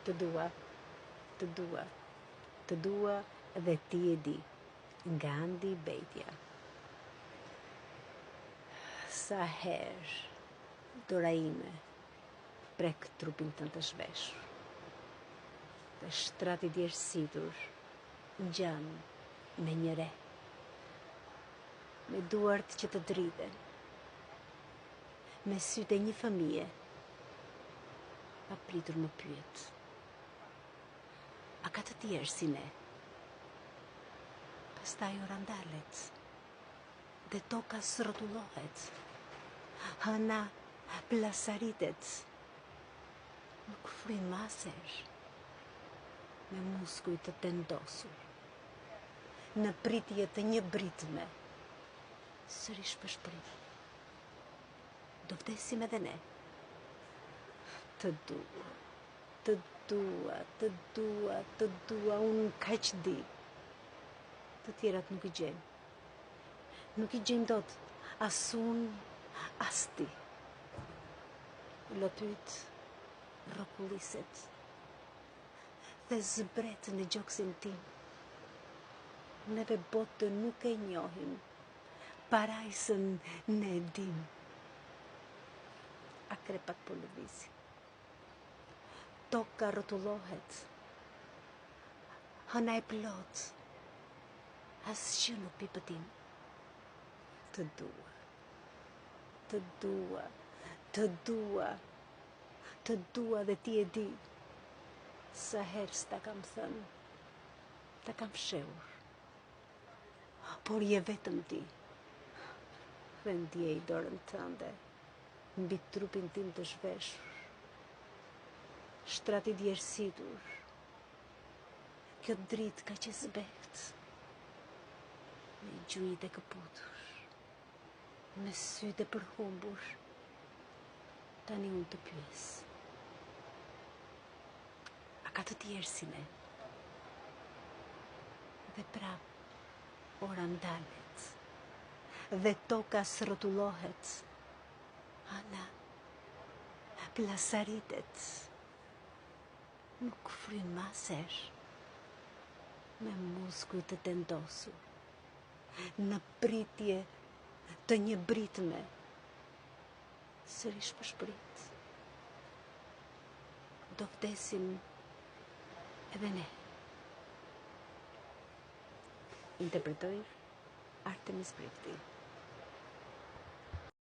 Të dua, të dua, të dua dhe ti e di. Nga Andi Bejtja. Sa herë dora ime prek trupin tënd të zhveshur dhe shtrati djersitur ngjan me një re, me duart që të driten, me sytë e një fëmije, pa pritur më pyet: a ka të tjerë si ne? Pastaj ora ndalet dhe toka srotullohet, hëna plasaritet, nuk frymasesh, me muskuj të tendosur, në pritje të një britme, sërish përshpërim. Do vdesim edhe ne. Të dua, të dua, të dua, të dua, unë kaq di. Të tjerat nuk i gjejmë. Nuk i gjejmë dot, as unë, as ti. Lotyt, rrokulliset dhe zbret në gjoksin tim. Neve botën nuk e njohim, parajsën ne e dim. Akrepat po lëvizin. Toka rrotullohet, hëna e plot, asgjë nuk pipëtim. Të dua, të dua, të dua, të dua dhe ti e di. Sa herë s'ta kam thënë, ta kam fshehur, por je vetëm ti. Dhe ndjej dorën tënde mbi trupin tim të zhveshur, shtrati djersitur, kjo dritë ka që zbehtë, me gjujt e këputur, me sytë e përhumbur, tani unë të pyes: a ka të tjerë si ne? Dhe prap ora ndalet, dhe toka srotullohet, ana plasaritet, nuk frymasesh, me muskuj të tendosur, në pritje të një britme, sërish përshpërit. Do vdesim edhe ne. Interpretoi Artemis Prifti.